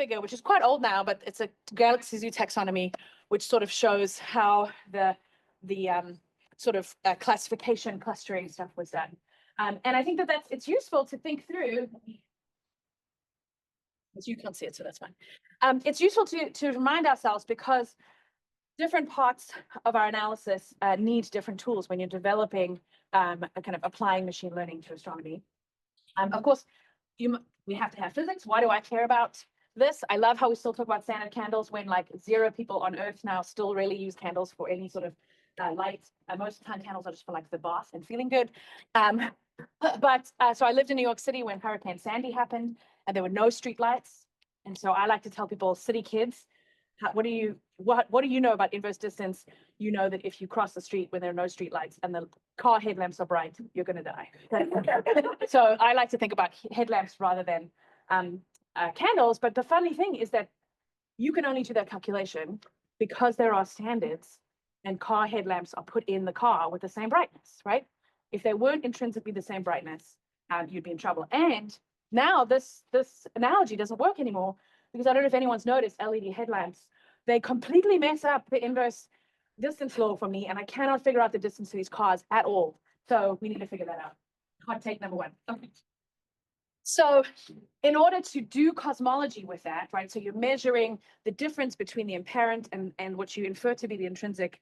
figure, which is quite old now, but it's a Galaxy Zoo taxonomy, which sort of shows how the sort of classification clustering stuff was done. And I think that it's useful to think through. You can't see it, so that's fine. It's useful to remind ourselves because different parts of our analysis need different tools when you're developing a kind of applying machine learning to astronomy. Of course, we have to have physics. Why do I care about this? I love how we still talk about standard candles when like 0 people on Earth now still really use candles for any sort of light. Most of the time candles are just for like the bath and feeling good. So I lived in New York City when Hurricane Sandy happened and there were no street lights. And so I like to tell people, city kids, what do you know about inverse distance? You know that if you cross the street when there are no street lights and the car headlamps are bright, you're going to die. So I like to think about headlamps rather than candles. But the funny thing is that you can only do that calculation because there are standards and car headlamps are put in the car with the same brightness, right? If they weren't intrinsically the same brightness, you'd be in trouble. And now this analogy doesn't work anymore because I don't know if anyone's noticed LED headlamps, they completely mess up the inverse distance law for me, and I cannot figure out the distance to these cars at all. So we need to figure that out. Hot take number 1. Okay. So in order to do cosmology with that, right, so you're measuring the difference between the apparent and what you infer to be the intrinsic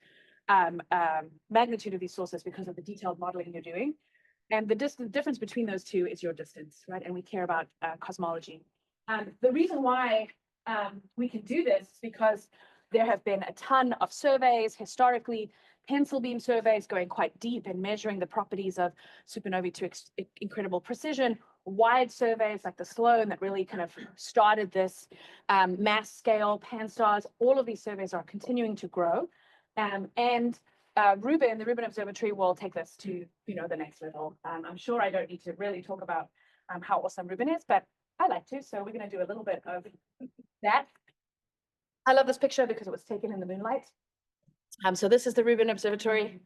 magnitude of these sources because of the detailed modeling you're doing. And the difference between those two is your distance, right? And we care about cosmology. The reason why we can do this is because there have been a ton of surveys, historically, pencil beam surveys going quite deep and measuring the properties of supernovae to incredible precision, wide surveys like the Sloan that really kind of started this mass scale pan-stars. All of these surveys are continuing to grow. The Rubin Observatory will take this to the next level. I'm sure I don't need to really talk about how awesome Rubin is, but I like to, so we're going to do a little bit of that. I love this picture because it was taken in the moonlight. So this is the Rubin Observatory.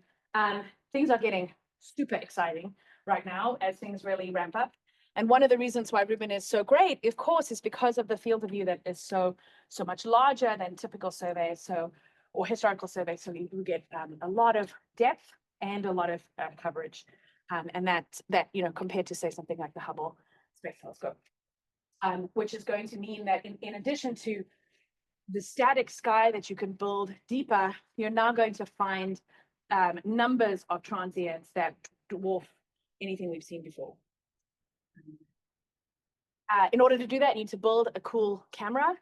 Things are getting super exciting right now as things really ramp up. And one of the reasons why Rubin is so great, of course, is because of the field of view that is so much larger than typical surveys, or historical surveys. So you get a lot of depth and a lot of coverage, and that compared to say something like the Hubble Space Telescope, which is going to mean that in addition to the static sky that you can build deeper, you're now going to find numbers of transients that dwarf anything we've seen before. In order to do that, you need to build a cool camera.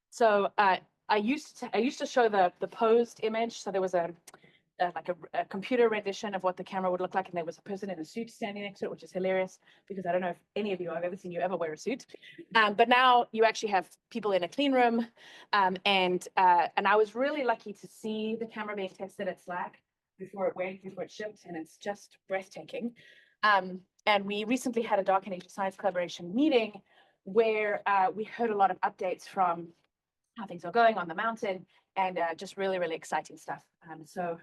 So I used to show the posed image. So there was a computer rendition of what the camera would look like, and there was a person in a suit standing next to it, which is hilarious because I don't know if any of you, I've ever seen you ever wear a suit. But now you actually have people in a clean room, and I was really lucky to see the camera being tested at SLAC before it shipped, and it's just breathtaking. And we recently had a Dark and Age of Science collaboration meeting where we heard a lot of updates from how things are going on the mountain, and just really, really exciting stuff. So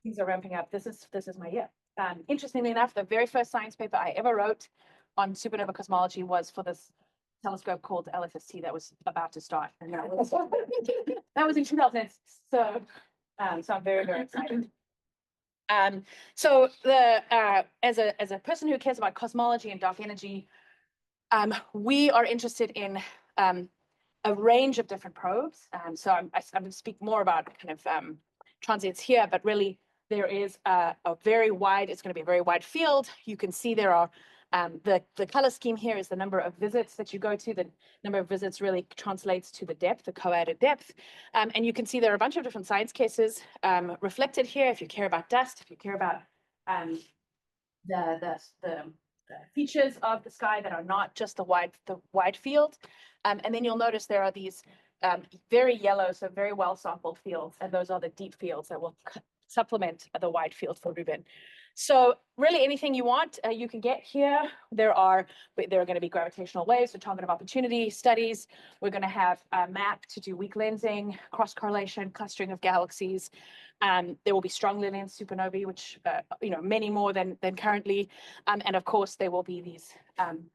things are ramping up. This is my year. Interestingly enough, the very first science paper I ever wrote on supernova cosmology was for this telescope called LSST that was about to start, and that was in 2000. So I'm very, very excited. So as a person who cares about cosmology and dark energy, we are interested in a range of different probes. So I'm going to speak more about kind of transients here, but really there is a very wide, it's going to be a very wide field. You can see there are, the color scheme here is the number of visits that you go to. The number of visits really translates to the depth, the co-added depth. And you can see there are a bunch of different science cases reflected here. If you care about dust, if you care about the features of the sky that are not just the wide field. And then you'll notice there are these very yellow, so very well sampled fields, and those are the deep fields that will supplement the wide field for Rubin. So really anything you want, you can get here. There are going to be gravitational waves, so target of opportunity studies. We're going to have a map to do weak lensing, cross correlation, clustering of galaxies. There will be strongly lensed supernovae, which many more than currently, and of course there will be these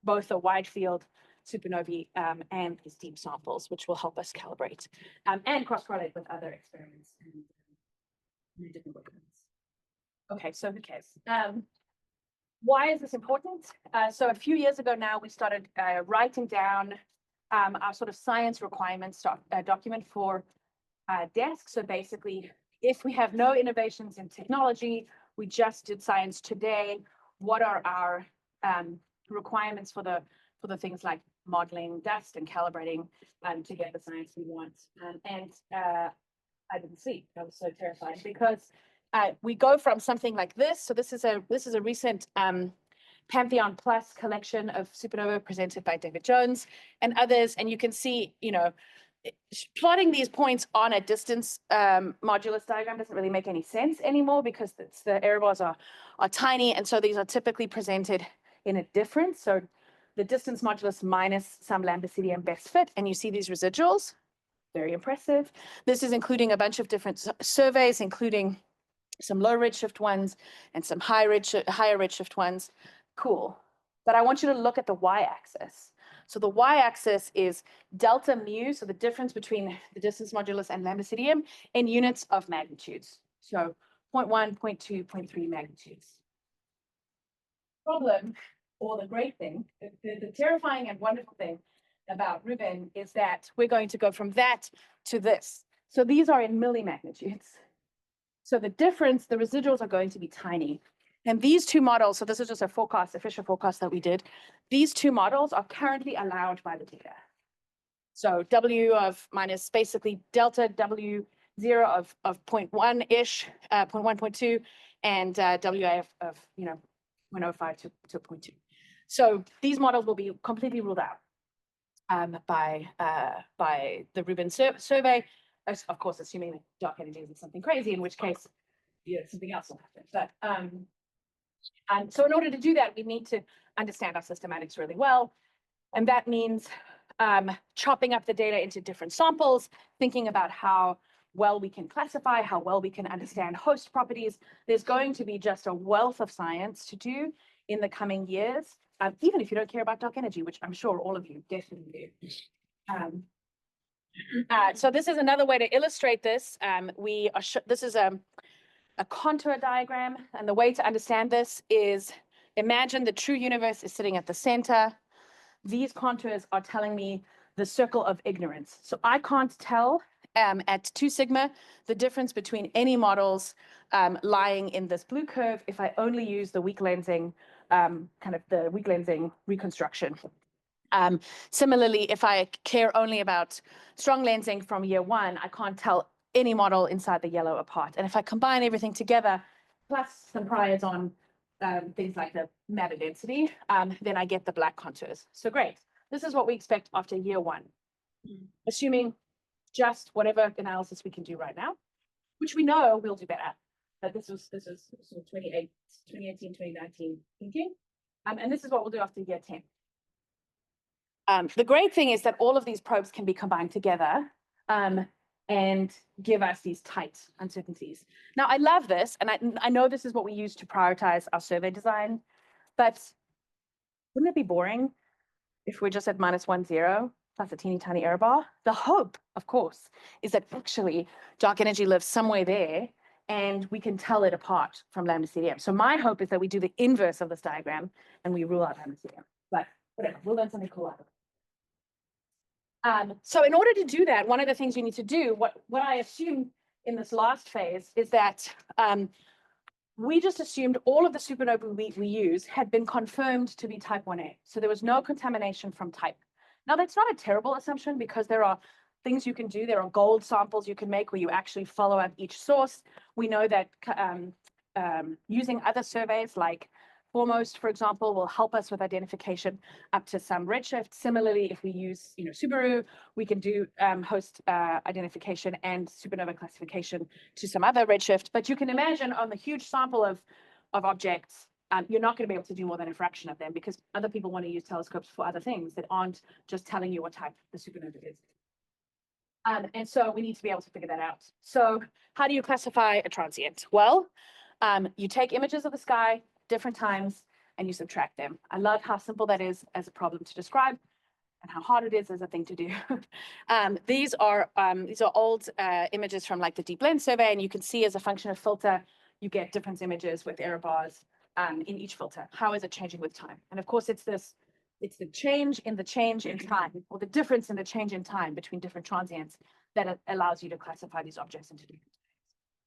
both a wide field supernovae and these deep samples, which will help us calibrate and cross-correlate with other experiments and different workloads. Okay, so who cares? Why is this important? So a few years ago now, we started writing down our sort of science requirements document for desk. So basically, if we have no innovations in technology, we just did science today, what are our requirements for the things like modeling dust and calibrating to get the science we want? I didn't sleep. I was so terrified because we go from something like this. So this is a recent Pantheon Plus collection of supernova presented by David Jones and others, and you can see, plotting these points on a distance modulus diagram doesn't really make any sense anymore because the error bars are tiny, and so these are typically presented in a difference. So the distance modulus minus some lambda CDM best fit, and you see these residuals. Very impressive. This is including a bunch of different surveys, including some low redshift ones and some higher redshift ones. Cool. But I want you to look at the y-axis. So the y-axis is delta mu, so the difference between the distance modulus and lambda CDM in units of magnitudes. So 0.1, 0.2, 0.3 magnitudes. Problem, or the great thing, the terrifying and wonderful thing about Ruben is that we're going to go from that to this. So these are in millimagnitudes. So the difference, the residuals are going to be tiny. And these two models, so this is just a forecast, official forecast that we did. These two models are currently allowed by the data. So W of minus basically delta W0 of 0.1-ish, 0.1, 0.2, and WA of 0.05 to 0.2. So these models will be completely ruled out by the Ruben survey, of course, assuming dark energy isn't something crazy, in which case something else will happen. But so in order to do that, we need to understand our systematics really well. And that means chopping up the data into different samples, thinking about how well we can classify, how well we can understand host properties. There's going to be just a wealth of science to do in the coming years, even if you don't care about dark energy, which I'm sure all of you definitely do. So this is another way to illustrate this. This is a contour diagram, and the way to understand this is imagine the true universe is sitting at the center. These contours are telling me the circle of ignorance. So I can't tell at 2 sigma the difference between any models lying in this blue curve if I only use the weak lensing, kind of the weak lensing reconstruction. Similarly, if I care only about strong lensing from year 1, I can't tell any model inside the yellow apart. And if I combine everything together, plus some priors on things like the matter density, then I get the black contours. So great. This is what we expect after year 1, assuming just whatever analysis we can do right now, which we know we'll do better. But this is sort of 2018, 2019 thinking. And this is what we'll do after year 10. The great thing is that all of these probes can be combined together and give us these tight uncertainties. Now, I love this, and I know this is what we use to prioritize our survey design, but wouldn't it be boring if we're just at -1,0 plus a teeny tiny error bar? The hope, of course, is that actually dark energy lives somewhere there, and we can tell it apart from lambda CDM. So my hope is that we do the inverse of this diagram, and we rule out lambda CDM. But whatever, we'll learn something cool out of it. So in order to do that, one of the things you need to do, what I assumed in this last phase is that we just assumed all of the supernovae we use had been confirmed to be type 1a. So there was no contamination from type. Now, that's not a terrible assumption because there are things you can do. There are gold samples you can make where you actually follow up each source. We know that using other surveys like Foremost, for example, will help us with identification up to some redshift. Similarly, if we use Subaru, we can do host identification and supernova classification to some other redshift. But you can imagine on the huge sample of objects, you're not going to be able to do more than a fraction of them because other people want to use telescopes for other things that aren't just telling you what type the supernova is. And so we need to be able to figure that out. So how do you classify a transient? Well, you take images of the sky, different times, and you subtract them. I love how simple that is as a problem to describe. and how hard it is a thing to do. These are old images from like the Deep Lens survey, and you can see as a function of filter, you get different images with error bars in each filter. How is it changing with time? And of course, it's the change in time, or the difference in the change in time between different transients that allows you to classify these objects into different types.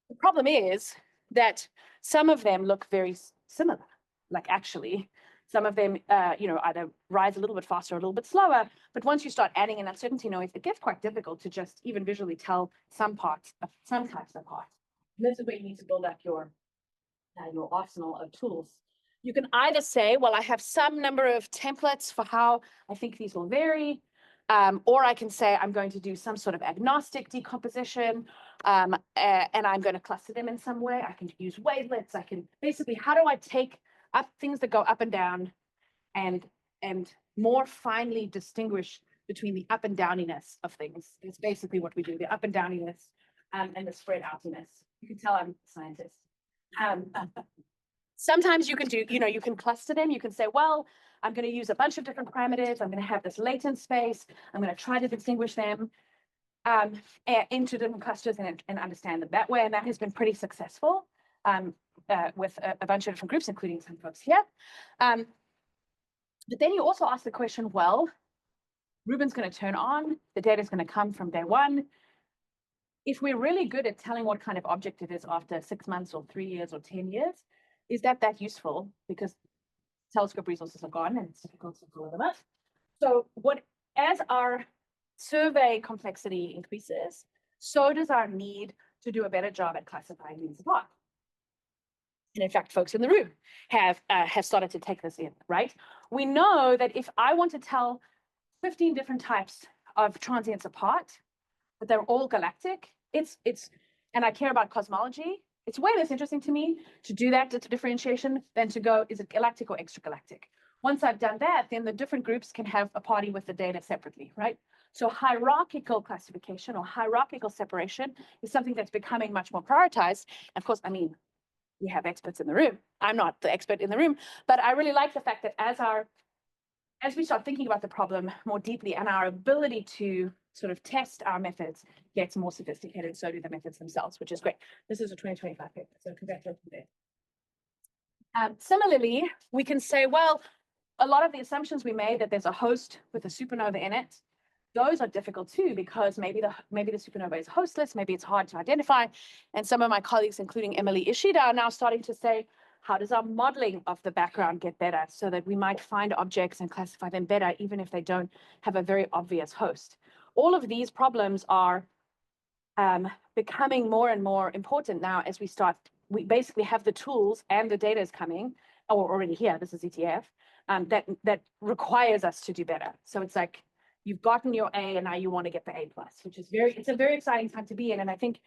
The problem is that some of them look very similar. Like actually, some of them, either rise a little bit faster or a little bit slower. But once you start adding in uncertainty noise, it gets quite difficult to just even visually tell some types apart. And this is where you need to build up your arsenal of tools. You can either say, well, I have some number of templates for how I think these will vary, or I can say I'm going to do some sort of agnostic decomposition, and I'm going to cluster them in some way. I can use wavelets. I can basically, how do I take up things that go up and down and more finely distinguish between the up and downiness of things? It's basically what we do, the up and downiness and the spread outiness. You can tell I'm a scientist. Sometimes you can do, you can cluster them. You can say, well, I'm going to use a bunch of different parameters. I'm going to have this latent space. I'm going to try to distinguish them into different clusters and understand them that way. And that has been pretty successful with a bunch of different groups, including some folks here. But then you also ask the question, well, Rubin's going to turn on. The data is going to come from day one. If we're really good at telling what kind of object it is after 6 months or 3 years or 10 years, is that useful? Because telescope resources are gone and it's difficult to follow them up. So as our survey complexity increases, so does our need to do a better job at classifying these apart. And in fact, folks in the room have started to take this in, right? We know that if I want to tell 15 different types of transients apart, but they're all galactic, and I care about cosmology, it's way less interesting to me to do that differentiation than to go, is it galactic or extragalactic? Once I've done that, then the different groups can have a party with the data separately, right? So hierarchical classification or hierarchical separation is something that's becoming much more prioritized. And of course, I mean, we have experts in the room. I'm not the expert in the room, but I really like the fact that as we start thinking about the problem more deeply and our ability to sort of test our methods gets more sophisticated, so do the methods themselves, which is great. This is a 2025 paper, so congratulations there. Similarly, we can say, well, a lot of the assumptions we made that there's a host with a supernova in it, those are difficult too, because maybe the supernova is hostless, maybe it's hard to identify. And some of my colleagues, including Emily Ishida, are now starting to say, how does our modeling of the background get better so that we might find objects and classify them better, even if they don't have a very obvious host? All of these problems are becoming more and more important now as we basically have the tools and the data is coming, or already here, this is ETF, that requires us to do better. So it's like, you've gotten your A and now you want to get the A+, which is it's a very exciting time to be in. And I think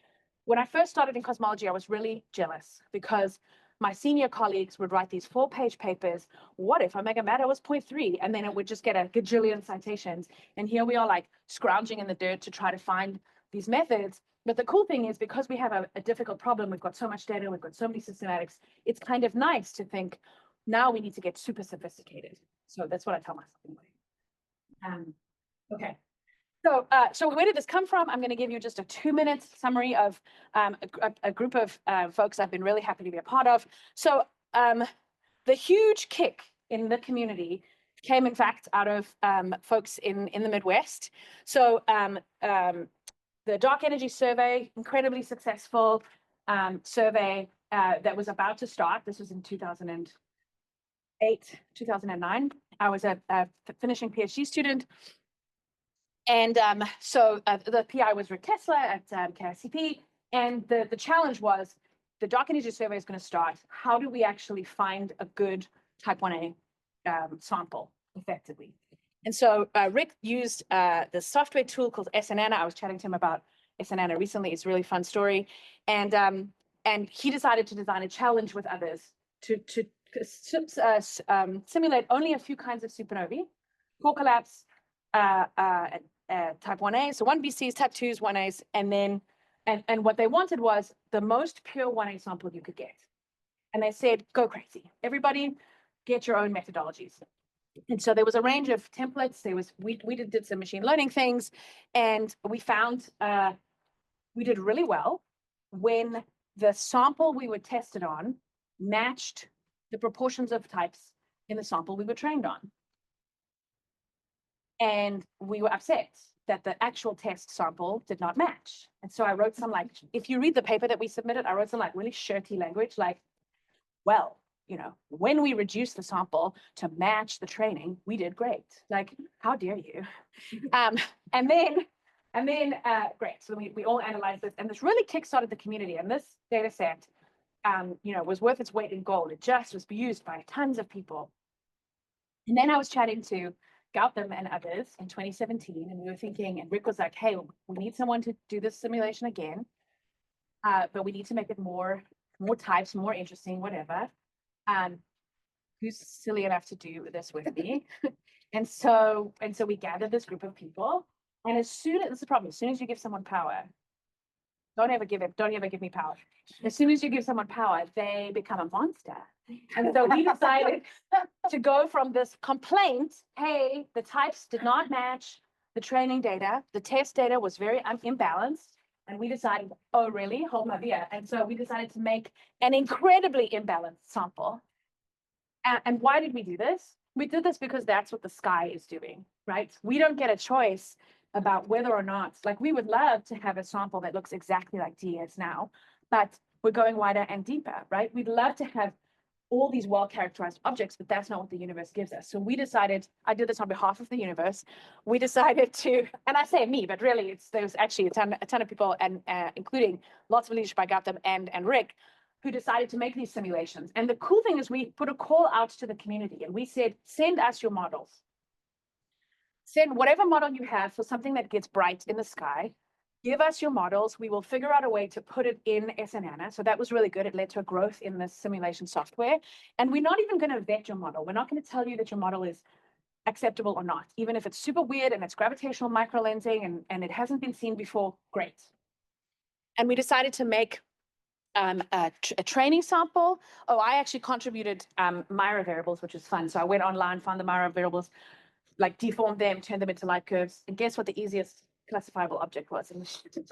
when I first started in cosmology, I was really jealous because my senior colleagues would write these 4-page papers. What if omega matter was 0.3? And then it would just get a gajillion citations. And here we are like scrounging in the dirt to try to find these methods. But the cool thing is, because we have a difficult problem, we've got so much data, we've got so many systematics, it's kind of nice to think, now we need to get super sophisticated. So that's what I tell myself anyway. Okay. So where did this come from? I'm going to give you just a 2-minute summary of a group of folks I've been really happy to be a part of. So the huge kick in the community came, in fact, out of folks in the Midwest. So the Dark Energy Survey, incredibly successful survey that was about to start. This was in 2008, 2009. I was a finishing PhD student. And so the PI was Rick Tesla at KICP. And the challenge was, the Dark Energy Survey is going to start. How do we actually find a good type 1A sample effectively? And so Rick used the software tool called SNANA. I was chatting to him about SNANA recently. It's a really fun story. And he decided to design a challenge with others to simulate only a few kinds of supernovae, core collapse, type 1A, so 1BCs, type 2s, 1As, and then, and what they wanted was the most pure 1A sample you could get. And they said, go crazy. Everybody get your own methodologies. And so there was a range of templates. We did some machine learning things, and we found we did really well when the sample we were tested on matched the proportions of types in the sample we were trained on. And we were upset that the actual test sample did not match. And so I wrote some, like, if you read the paper that we submitted, I wrote some like really shirty language, like, well, you know, when we reduced the sample to match the training, we did great. Like, how dare you? And then great. So we all analyzed this, and this really kickstarted the community. And this data set, you know, was worth its weight in gold. It just was used by tons of people. And then I was chatting to Gautam and others in 2017, and we were thinking, and Rick was like, hey, we need someone to do this simulation again, but we need to make it more types, more interesting, whatever. Who's silly enough to do this with me? and so we gathered this group of people, and this is the problem, as soon as you give someone power, don't ever give me power. As soon as you give someone power, they become a monster. And so we decided to go from this complaint, hey, the types did not match the training data, the test data was very imbalanced, and we decided, oh, really? Hold my beer. And so we decided to make an incredibly imbalanced sample. And why did we do this? We did this because that's what the SkAI is doing, right? We don't get a choice about whether or not, like, we would love to have a sample that looks exactly like DS now, but we're going wider and deeper, right? We'd love to have all these well-characterized objects, but that's not what the universe gives us. So we decided, I did this on behalf of the universe. We decided to, and I say me, but really there's actually a ton of people, and including lots of leadership by Gautam and Rick, who decided to make these simulations. And the cool thing is we put a call out to the community, and we said, send us your models. Send whatever model you have for something that gets bright in the sky. Give us your models. We will figure out a way to put it in SNANA. So that was really good. It led to a growth in the simulation software. And we're not even going to vet your model. We're not going to tell you that your model is acceptable or not. Even if it's super weird and it's gravitational microlensing and it hasn't been seen before, great. And we decided to make a training sample. Oh, I actually contributed Myra variables, which is fun. So I went online, found the Myra variables, like deformed them, turned them into light curves. And guess what the easiest classifiable object was? And it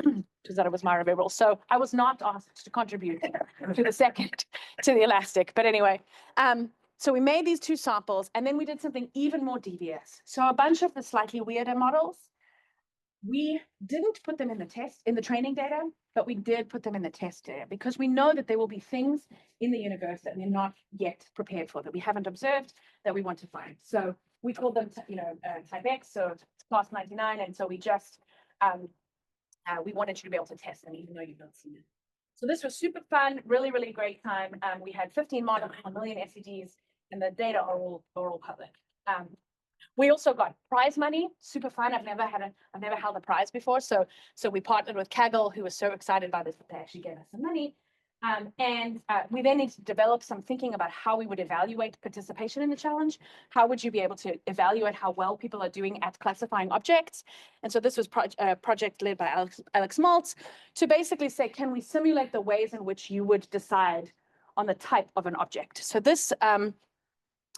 was that it was Myra variable. So I was not asked to contribute to the elastic. But anyway, so we made these two samples, and then we did something even more devious. So a bunch of the slightly weirder models, we didn't put them in the training data, but we did put them in the test data, because we know that there will be things in the universe that we're not yet prepared for, that we haven't observed, that we want to find. So we called them, type X, so class 99, and so we just we wanted you to be able to test them even though you've not seen it. So this was super fun, really, really great time. We had 15 models, 1 million SEDs, and the data are all public. We also got prize money, super fun. I've never held a prize before. So we partnered with Kaggle, who was so excited by this that they actually gave us some money. We then need to develop some thinking about how we would evaluate participation in the challenge. How would you be able to evaluate how well people are doing at classifying objects? And so this was a project led by Alex Maltz to basically say, can we simulate the ways in which you would decide on the type of an object? So this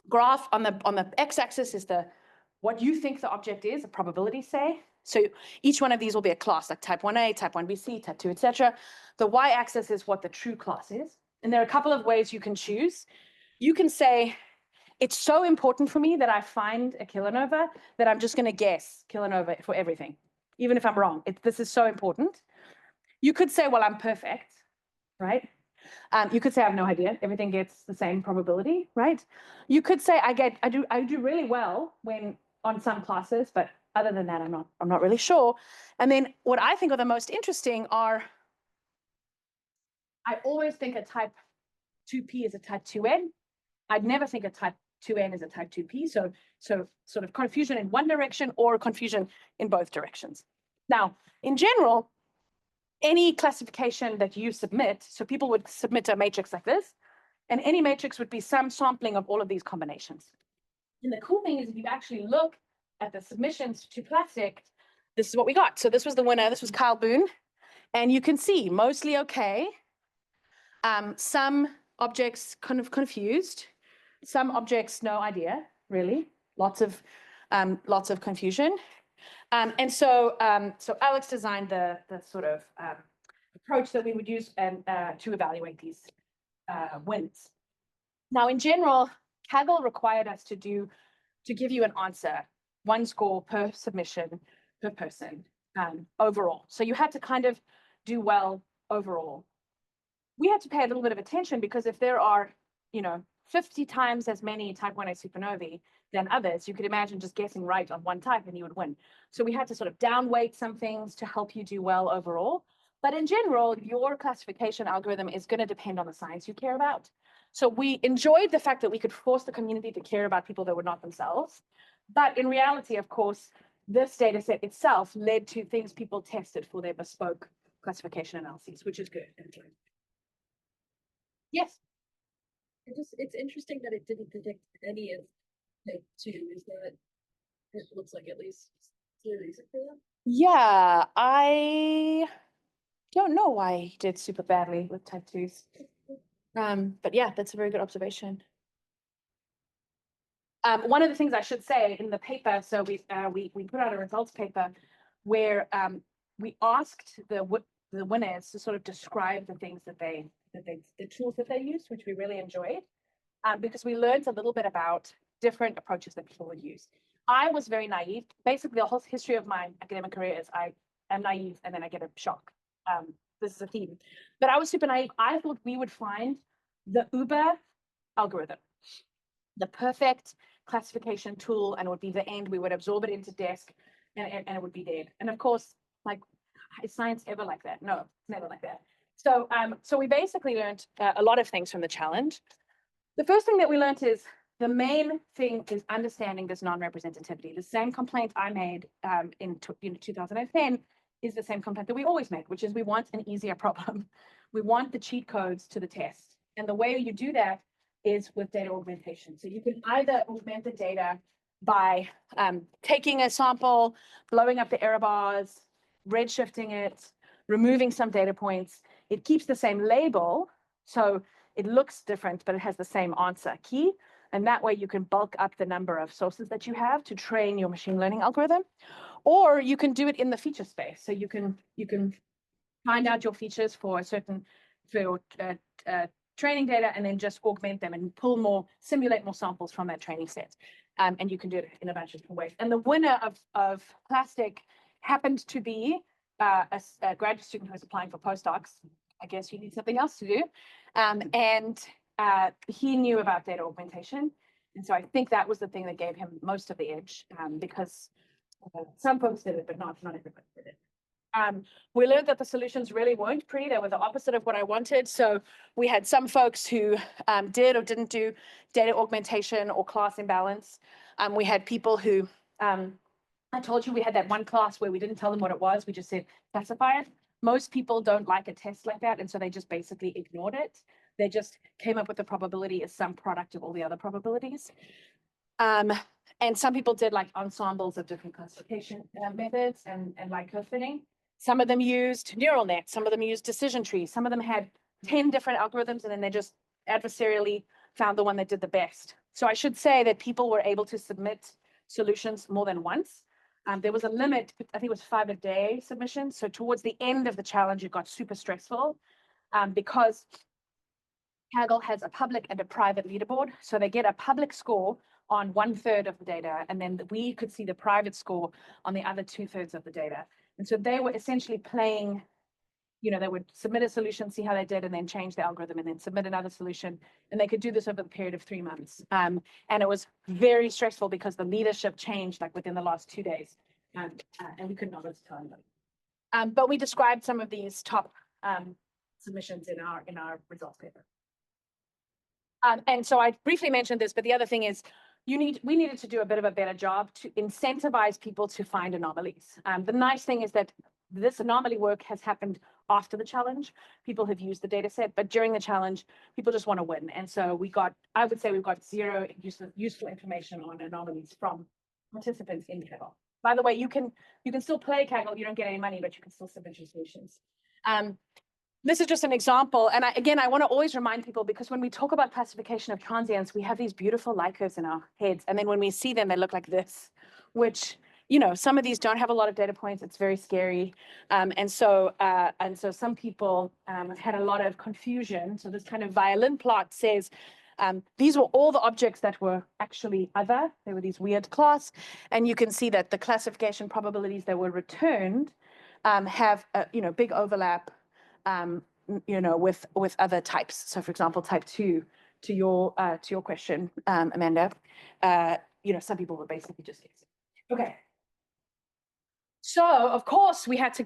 graph on the x-axis is what you think the object is, a probability, say. So each one of these will be a class, like type 1A, type 1BC, type 2, etc. The y-axis is what the true class is. And there are a couple of ways you can choose. You can say, it's so important for me that I find a kilonova that I'm just going to guess kilonova for everything, even if I'm wrong. This is so important. You could say, well, I'm perfect, right? You could say I have no idea. Everything gets the same probability, right? You could say I do really well when on some classes, but other than that, I'm not really sure. And then what I think are the most interesting are, I always think a type 2p is a type 2n. I'd never think a type 2n is a type 2p. So sort of confusion in one direction or confusion in both directions. Now, in general, any classification that you submit, so people would submit a matrix like this, and any matrix would be some sampling of all of these combinations. And the cool thing is, if you actually look at the submissions to Plastic, this is what we got. So this was the winner. This was Kyle Boone. And you can see mostly okay. Some objects kind of confused. Some objects, no idea, really. lots of confusion. And so Alex designed the sort of approach that we would use and to evaluate these wins. Now, in general, Kaggle required us to give you an answer, one score per submission per person overall. So you had to kind of do well overall. We had to pay a little bit of attention because if there are, 50 times as many type 1a supernovae than others, you could imagine just guessing right on one type and you would win. So we had to sort of downweight some things to help you do well overall. But in general, your classification algorithm is going to depend on the science you care about. So we enjoyed the fact that we could force the community to care about people that were not themselves. But in reality, of course, this data set itself led to things people tested for their bespoke classification analyses, which is good. Yes. It's interesting that it didn't predict any of type 2. Is that it looks like, at least? Is there a reason for that? Yeah, I don't know why he did super badly with type 2s. But yeah, that's a very good observation. One of the things I should say in the paper, so we put out a results paper where we asked the winners to sort of describe the things the tools that they used, which we really enjoyed, because we learned a little bit about different approaches that people would use. I was very naive. Basically, the whole history of my academic career is I am naive and then I get a shock. This is a theme. But I was super naive. I thought we would find the Uber algorithm, the perfect classification tool, and it would be the end. We would absorb it into desk and it would be dead. And of course, like, is science ever like that? No, it's never like that. So, so we basically learned a lot of things from the challenge. The first thing that we learned is the main thing is understanding this non-representativity. The same complaint I made in 2010 is the same complaint that we always make, which is we want an easier problem. We want the cheat codes to the test. And the way you do that is with data augmentation. So you can either augment the data by taking a sample, blowing up the error bars, redshifting it, removing some data points. It keeps the same label, so it looks different, but it has the same answer key. And that way you can bulk up the number of sources that you have to train your machine learning algorithm. Or you can do it in the feature space. So you can find out your features for your training data and then just augment them and simulate more samples from that training set. And you can do it in a bunch of different ways. And the winner of Plastic happened to be a graduate student who was applying for postdocs. I guess you need something else to do. And he knew about data augmentation. And so I think that was the thing that gave him most of the edge, because some folks did it, but not everybody did it. We learned that the solutions really weren't pretty. They were the opposite of what I wanted. So we had some folks who did or didn't do data augmentation or class imbalance. We had people who, I told you we had that one class where we didn't tell them what it was. We just said, classify it. Most people don't like a test like that. And so they just basically ignored it. They just came up with the probability as some product of all the other probabilities. And some people did like ensembles of different classification methods and like curve fitting. Some of them used neural nets, some of them used decision trees, some of them had 10 different algorithms, and then they just adversarially found the one that did the best. So I should say that people were able to submit solutions more than once. There was a limit, I think it was 5 a day submissions. So towards the end of the challenge, it got super stressful because Kaggle has a public and a private leaderboard. So they get a public score on 1/3 of the data, and then we could see the private score on the other 2/3 of the data. And so they were essentially playing, they would submit a solution, see how they did, and then change the algorithm, and then submit another solution. And they could do this over the period of 3 months. And it was very stressful because the leadership changed like within the last 2 days. And we couldn't always tell anybody. But we described some of these top submissions in our results paper. And so I briefly mentioned this, but the other thing is we needed to do a bit of a better job to incentivize people to find anomalies. The nice thing is that this anomaly work has happened after the challenge. People have used the data set, but during the challenge, people just want to win. And so I would say we've got zero useful information on anomalies from participants in Kaggle. By the way, you can still play Kaggle. You don't get any money, but you can still submit your solutions. this is just an example. And again, I want to always remind people, because when we talk about classification of transients, we have these beautiful light curves in our heads. And then when we see them, they look like this, which, some of these don't have a lot of data points. It's very scary. And so some people had a lot of confusion. So this kind of violin plot says, these were all the objects that were actually other. They were these weird class. And you can see that the classification probabilities that were returned have a big overlap with other types. So for example, type 2, to your question, Amanda, some people were basically just guessing. Okay. So of course we had to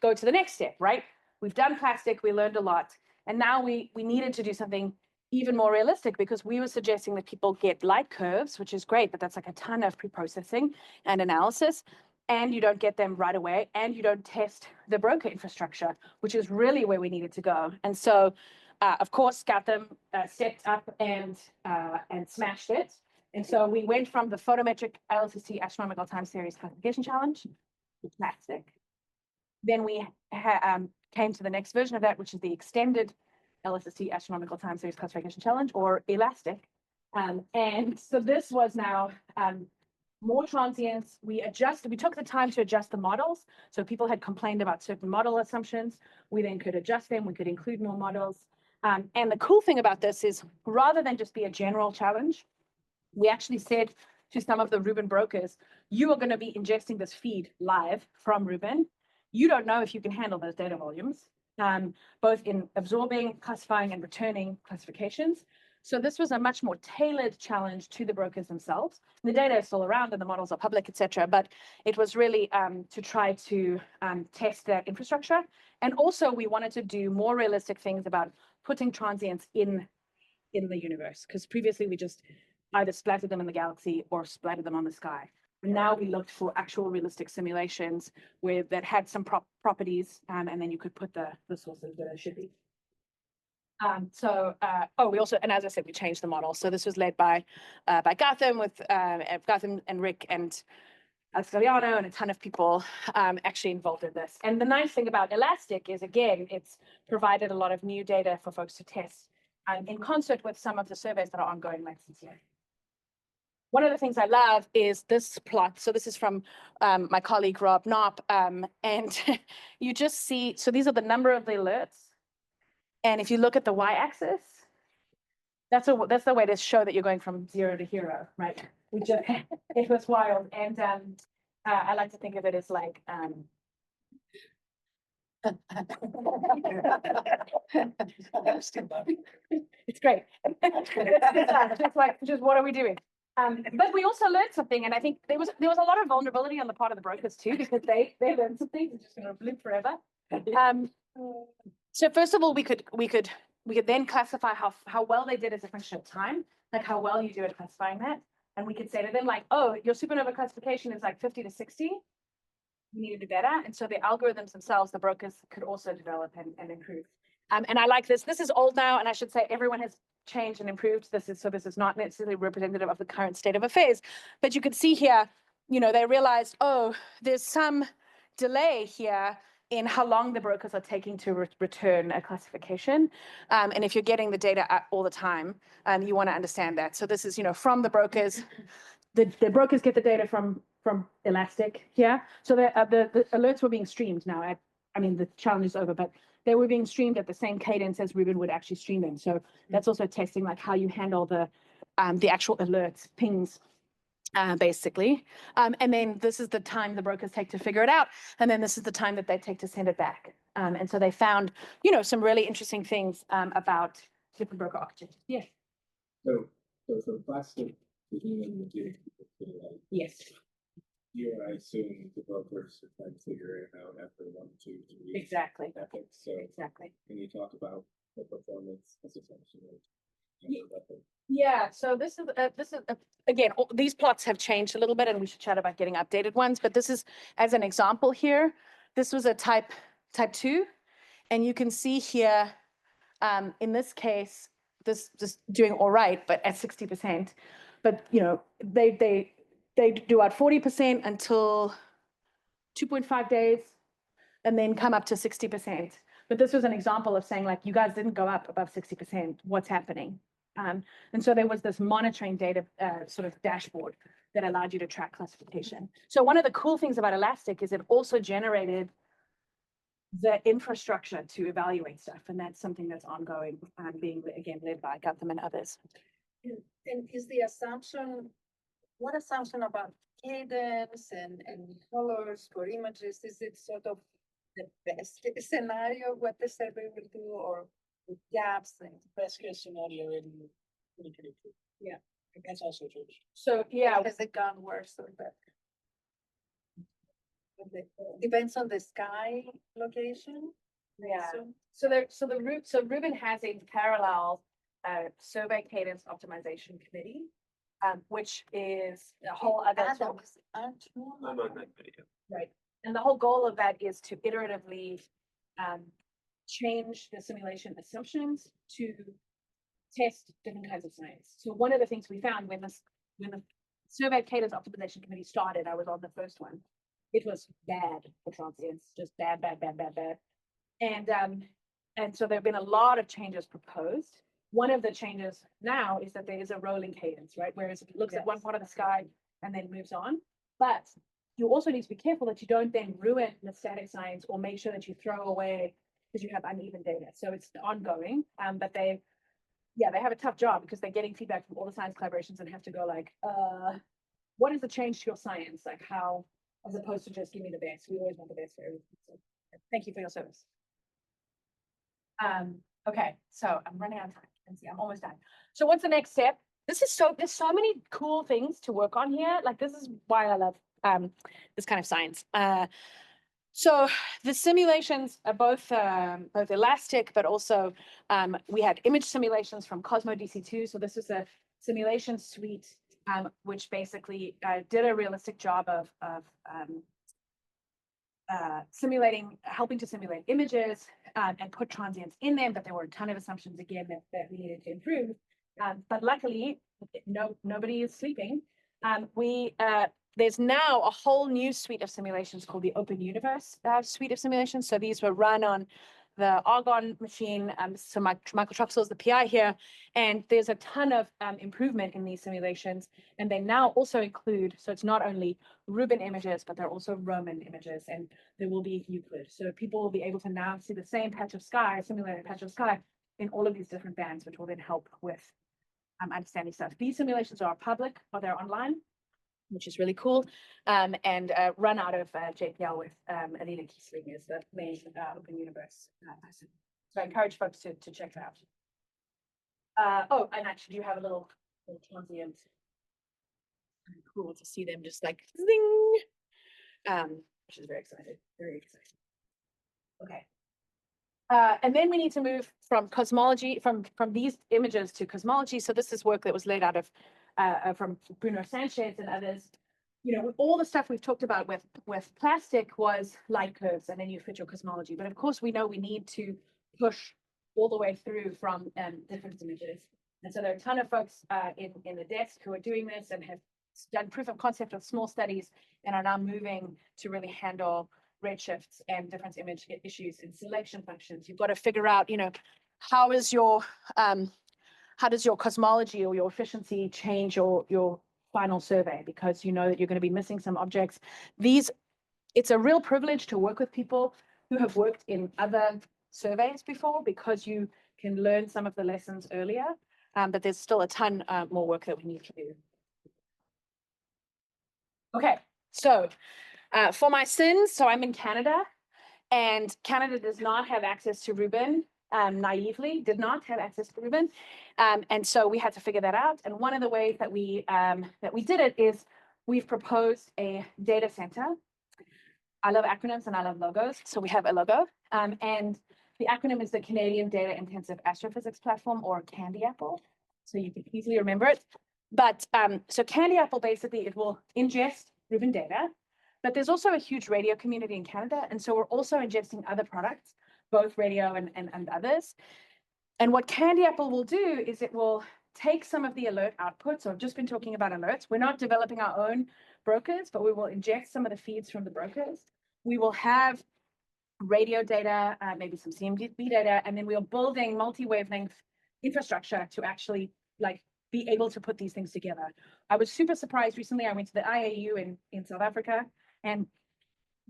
go to the next step, right? We've done plastic, we learned a lot, and now we needed to do something even more realistic, because we were suggesting that people get light curves, which is great, but that's like a ton of pre-processing and analysis, and you don't get them right away, and you don't test the broker infrastructure, which is really where we needed to go. And so, of course, Gotham stepped up and smashed it. And so we went from the photometric LSST astronomical time series classification challenge to plastic. Then we came to the next version of that, which is the extended LSST astronomical time series classification challenge, or elastic. And so this was now more transients. We took the time to adjust the models. So people had complained about certain model assumptions. We then could adjust them. We could include more models. And the cool thing about this is, rather than just be a general challenge, we actually said to some of the Rubin brokers, you are going to be ingesting this feed live from Rubin. You don't know if you can handle those data volumes, both in absorbing, classifying, and returning classifications. So this was a much more tailored challenge to the brokers themselves. The data is still around and the models are public, et cetera, but it was really to try to test that infrastructure. And also we wanted to do more realistic things about putting transients in the universe, because previously we just either splattered them in the galaxy or splattered them on the sky. And now we looked for actual realistic simulations that had some properties, and then you could put the sources that it should be. We also, and as I said, we changed the model. So this was led by Gotham, with Gotham and Rick and Scaliano, and a ton of people actually involved in this. And the nice thing about Elastic is, again, it's provided a lot of new data for folks to test in concert with some of the surveys that are ongoing like CCA. One of the things I love is this plot. So this is from my colleague, Rob Knopp. And you just see, so these are the number of the alerts. And if you look at the y-axis, that's the way to show that you're going from 0 to hero, right? Which it was wild. And I like to think of it as like, it's great. It's like, just what are we doing? But we also learned something, and I think there was a lot of vulnerability on the part of the brokers too, because they learned something that's just going to live forever. So first of all, we could then classify how well they did as a function of time, like how well you do at classifying that, and we could say to them like, oh, your supernova classification is like 50 to 60. You need to do better, and so the algorithms themselves, the brokers could also develop and improve. And I like this. This is old now, and I should say everyone has changed and improved. This is not necessarily representative of the current state of affairs, but you could see here, they realized, oh, there's some delay here in how long the brokers are taking to return a classification. And if you're getting the data all the time, you want to understand that. So this is, from the brokers. The brokers get the data from Elastic here. So the alerts were being streamed now. I mean, the challenge is over, but they were being streamed at the same cadence as Rubin would actually stream them. So that's also testing like how you handle the actual alerts, pings, basically. And then this is the time the brokers take to figure it out. And then this is the time that they take to send it back. And so they found, some really interesting things about different broker architectures. Yes. So for plastic, yes. Here, I assume the brokers are trying to figure it out after 1, 2, 3. Exactly. Epics. So exactly. Can you talk about the performance as a function of? Yeah. So this is again, these plots have changed a little bit, and we should chat about getting updated ones. But this is, as an example here, this was a type 2, and you can see here, in this case, this just doing all right, but at 60%. But they do out 40% until 2.5 days, and then come up to 60%. But this was an example of saying like, you guys didn't go up above 60%, what's happening? And so there was this monitoring data sort of dashboard that allowed you to track classification. So one of the cool things about Elastic is it also generated the infrastructure to evaluate stuff. And that's something that's ongoing, being again led by Gautam and others. And is the assumption, what assumption about cadence and colors for images, is it sort of the best scenario what the survey will do, or with gaps and Best case scenario in 2022. Yeah. That's also true. So yeah, has it gone worse or better? Depends on the SkAI location. yeah. So So Ruben has a parallel survey cadence optimization committee, which is a whole other. aren't you? I'm on that video. Right. And the whole goal of that is to iteratively change the simulation assumptions to test different kinds of science. So one of the things we found when the survey cadence optimization committee started, I was on the first one. It was bad for transients, just bad. And so there have been a lot of changes proposed. One of the changes now is that there is a rolling cadence, right? Whereas it looks at one part of the sky and then moves on. But you also need to be careful that you don't then ruin the static science or make sure that you throw away because you have uneven data. So it's ongoing, but they have a tough job because they're getting feedback from all the science collaborations and have to go like, what is the change to your science? Like how, as opposed to just give me the best. We always want the best for everything. So thank you for your service. Okay, so I'm running out of time. And see, I'm almost done. So what's the next step? There's so many cool things to work on here. Like this is why I love this kind of science. So the simulations are both elastic, but also we had image simulations from Cosmo DC2. So this is a simulation suite which basically did a realistic job of helping to simulate images and put transients in them, but there were a ton of assumptions again that we needed to improve. But luckily, nobody is sleeping. There's now a whole new suite of simulations called the Open Universe suite of simulations. So these were run on the Argonne machine. So Michael Troxel is the PI here, and there's a ton of improvement in these simulations. And they now also include, so it's not only Ruben images, but they're also Roman images, and there will be Euclid. So people will be able to now see the same patch of sky, simulated patch of sky, in all of these different bands, which will then help with understanding stuff. These simulations are public, or they're online, which is really cool, and run out of JPL with Alina Kiesling is the main Open Universe person. So I encourage folks to check that out. Oh, and actually you have a little transient. Cool to see them just like zing, which is very exciting, very exciting. Okay. And then we need to move from cosmology, from these images to cosmology. So this is work that was laid out of from Bruno Sanchez and others. You know, all the stuff we've talked about with plastic was light curves, and then you fit your cosmology. But of course, we know we need to push all the way through from different images. And so there are a ton of folks in the desk who are doing this and have done proof of concept of small studies and are now moving to really handle redshifts and different image issues and selection functions. You've got to figure out, you know, how does your cosmology or your efficiency change your final survey, because you know that you're going to be missing some objects. It's a real privilege to work with people who have worked in other surveys before, because you can learn some of the lessons earlier, but there's still a ton more work that we need to do. Okay, so for my sins, so I'm in Canada, and Canada does not have access to Ruben, naively did not have access to Ruben. And so we had to figure that out. And one of the ways that we did it is we've proposed a data center. I love acronyms and I love logos. So we have a logo, and the acronym is the Canadian Data Intensive Astrophysics Platform, or Candy Apple. So you can easily remember it. But so Candy Apple, basically, it will ingest Ruben data, but there's also a huge radio community in Canada. And so we're also ingesting other products, both radio and others. And what Candy Apple will do is it will take some of the alert outputs. So I've just been talking about alerts. We're not developing our own brokers, but we will inject some of the feeds from the brokers. We will have radio data, maybe some CMB data, and then we are building multi-wavelength infrastructure to actually like be able to put these things together. I was super surprised recently. I went to the IAU in South Africa, and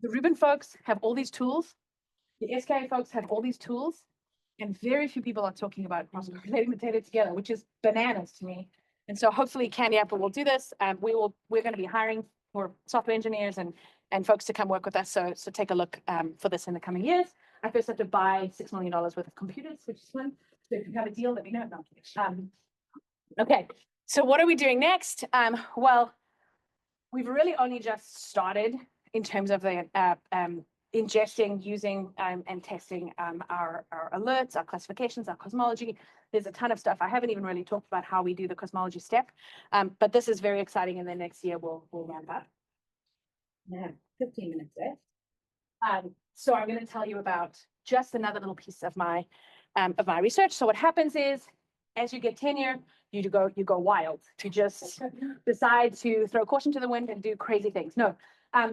the Ruben folks have all these tools. The SkAI folks have all these tools, and very few people are talking about cross-correlating the data together, which is bananas to me. And so hopefully Candy Apple will do this. We're going to be hiring for software engineers and folks to come work with us. So take a look for this in the coming years. I first have to buy $6 million worth of computers, which is fun. So if you have a deal, let me know. No. Okay, so what are we doing next? Well, we've really only just started in terms of the ingesting, using, and testing our alerts, our classifications, our cosmology. There's a ton of stuff. I haven't even really talked about how we do the cosmology step, but this is very exciting, and then next year we'll ramp up. I have 15 minutes left. So I'm going to tell you about just another little piece of my research. So what happens is, as you get tenure, you go wild. You just decide to throw caution to the wind and do crazy things. No.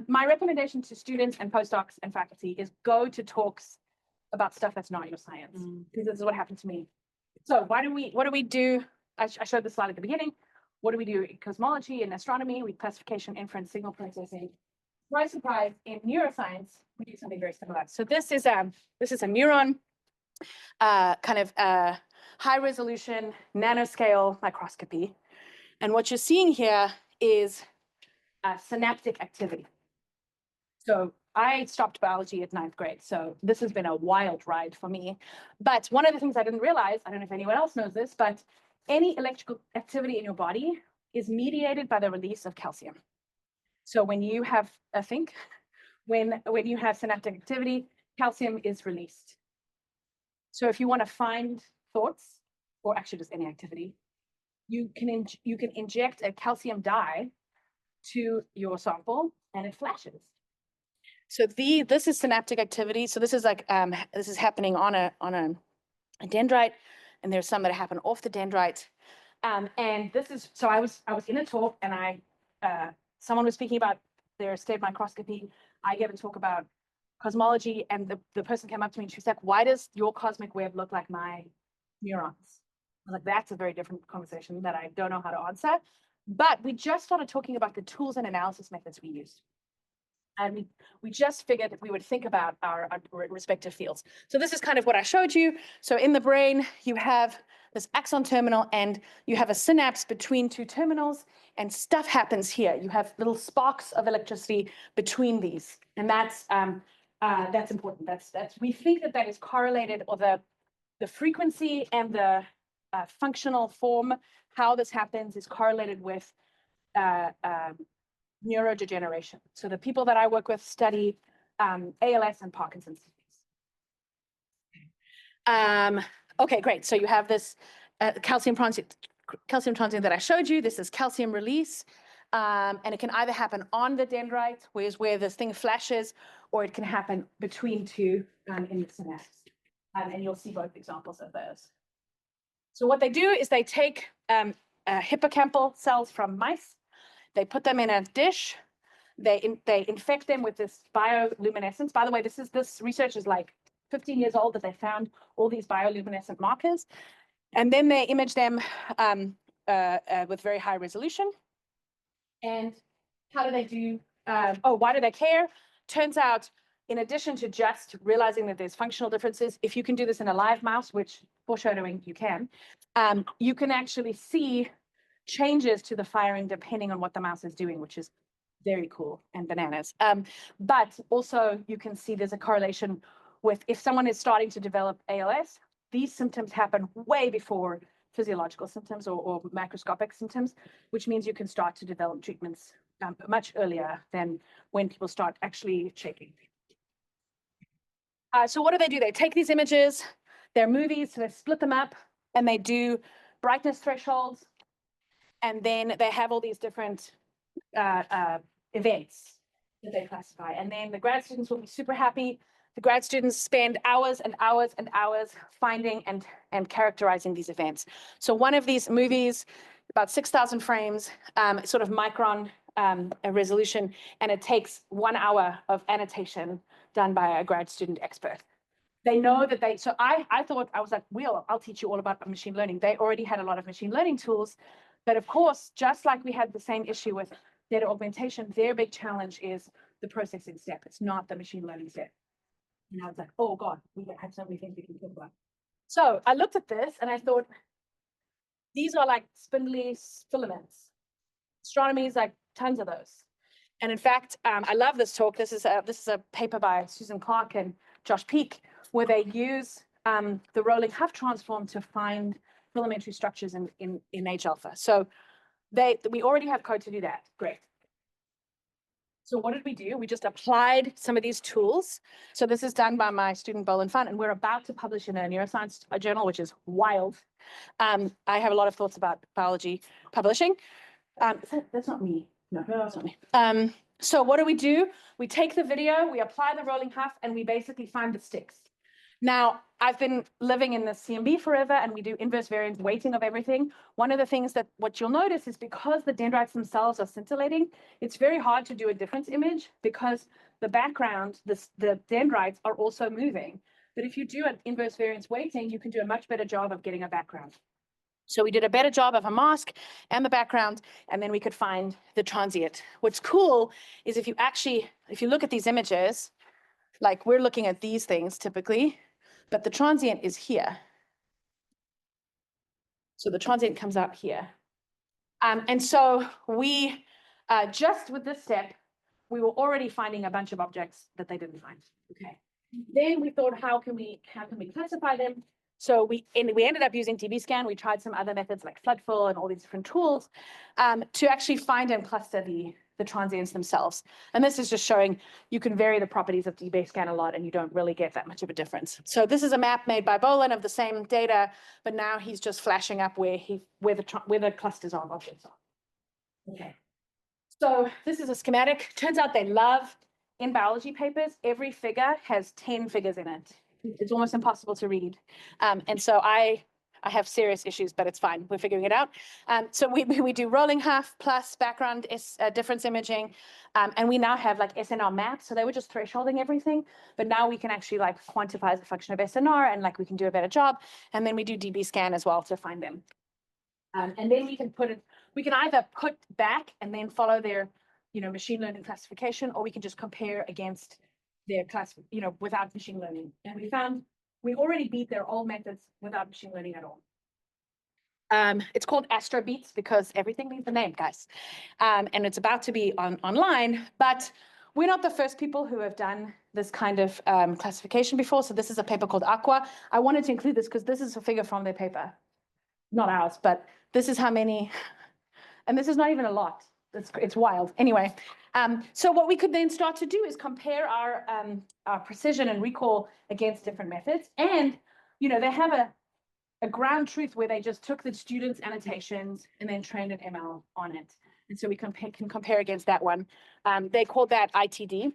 My recommendation to students and postdocs and faculty is go to talks about stuff that's not your science, because this is what happened to me. So what do we do? I showed the slide at the beginning. What do we do in cosmology and astronomy? We classification, inference, signal processing. Surprise, surprise, in neuroscience, we do something very similar. So this is a neuron, kind of high resolution nanoscale microscopy. And what you're seeing here is synaptic activity. So I stopped biology at 9th grade, so this has been a wild ride for me. But one of the things I didn't realize, I don't know if anyone else knows this, but any electrical activity in your body is mediated by the release of calcium. So when you have when you have synaptic activity, calcium is released. So if you want to find thoughts, or actually just any activity, you can inject a calcium dye to your sample, and it flashes. So this is synaptic activity. So this is like this is happening on a dendrite, and there's some that happen off the dendrite. And this is, so I was in a talk, and someone was speaking about their state microscopy. I gave a talk about cosmology, and the person came up to me and she was like, "Why does your cosmic web look like my neurons?" I was like, that's a very different conversation that I don't know how to answer. But we just started talking about the tools and analysis methods we used. And we just figured that we would think about our respective fields. So this is kind of what I showed you. So in the brain, you have this axon terminal, and you have a synapse between two terminals, and stuff happens here. You have little sparks of electricity between these, and that's important. We think that is correlated, or the frequency and the functional form, how this happens, is correlated with neurodegeneration. So the people that I work with study ALS and Parkinson's disease. Okay, great. So you have this calcium transient that I showed you. This is calcium release. And it can either happen on the dendrite, where this thing flashes, or it can happen between two in the synapse. And you'll see both examples of those. So what they do is they take hippocampal cells from mice. They put them in a dish. They infect them with this bioluminescence. By the way, this research is like 15 years old, that they found all these bioluminescent markers. And then they image them with very high resolution. And how do they do? Why do they care? Turns out, in addition to just realizing that there's functional differences, if you can do this in a live mouse, which foreshadowing you can actually see changes to the firing depending on what the mouse is doing, which is very cool and bananas. But also you can see there's a correlation with, if someone is starting to develop ALS, these symptoms happen way before physiological symptoms or macroscopic symptoms, which means you can start to develop treatments much earlier than when people start actually shaking. So what do? They take these images, they're movies, so they split them up, and they do brightness thresholds, and then they have all these different events that they classify. And then the grad students will be super happy. The grad students spend hours and hours and hours finding and characterizing these events. So one of these movies, about 6,000 frames, sort of micron a resolution, and it takes 1 hour of annotation done by a grad student expert. They know that so I thought, I was like, I'll teach you all about machine learning. They already had a lot of machine learning tools, but of course, just like we had the same issue with data augmentation, their big challenge is the processing step. It's not the machine learning step. And I was like, oh God, we have so many things we can talk about. So I looked at this and I thought, these are like spindly filaments. Astronomy is like tons of those. And in fact, I love this talk. This is a paper by Susan Clark and Josh Peak, where they use the rolling Huff transform to find filamentary structures in H-alpha. So we already have code to do that. Great. So what did we do? We just applied some of these tools. So this is done by my student Bolin Fan, and we're about to publish in a neuroscience journal, which is wild. I have a lot of thoughts about biology publishing. That's not me. No, that's not me. So what do? We take the video, we apply the rolling Huff, and we basically find the sticks. Now, I've been living in the CMB forever, and we do inverse variance weighting of everything. One of the things that what you'll notice is because the dendrites themselves are scintillating, it's very hard to do a difference image because the background, the dendrites are also moving. But if you do an inverse variance weighting, you can do a much better job of getting a background. So we did a better job of a mask and the background, and then we could find the transient. What's cool is if you look at these images, like we're looking at these things typically, but the transient is here. So the transient comes out here. And so we, just with this step, we were already finding a bunch of objects that they didn't find. Okay. Then we thought, how can we classify them? So we ended up using dbScan. We tried some other methods like floodfill and all these different tools to actually find and cluster the transients themselves. And this is just showing you can vary the properties of dbScan a lot and you don't really get that much of a difference. So this is a map made by Bolin of the same data, but now he's just flashing up where the clusters of objects are. Okay. So this is a schematic. Turns out they love, in biology papers, every figure has 10 figures in it. It's almost impossible to read. And so I have serious issues, but it's fine. We're figuring it out. So we do rolling Huff plus background difference imaging. And we now have like SNR maps. So they were just thresholding everything. But now we can actually like quantify as a function of SNR and like we can do a better job. And then we do dbScan as well to find them. And then we can either put back and then follow their, machine learning classification, or we can just compare against their class, without machine learning. And we found we already beat their old methods without machine learning at all. It's called AstroBeats because everything needs a name, guys. And it's about to be online, but we're not the first people who have done this kind of classification before. So this is a paper called Aqua. I wanted to include this because this is a figure from their paper. Not ours, but this is how many, and this is not even a lot. It's wild. Anyway, so what we could then start to do is compare our precision and recall against different methods. And, they have a ground truth where they just took the students' annotations and then trained an ML on it. And so we can compare against that one. They called that ITD,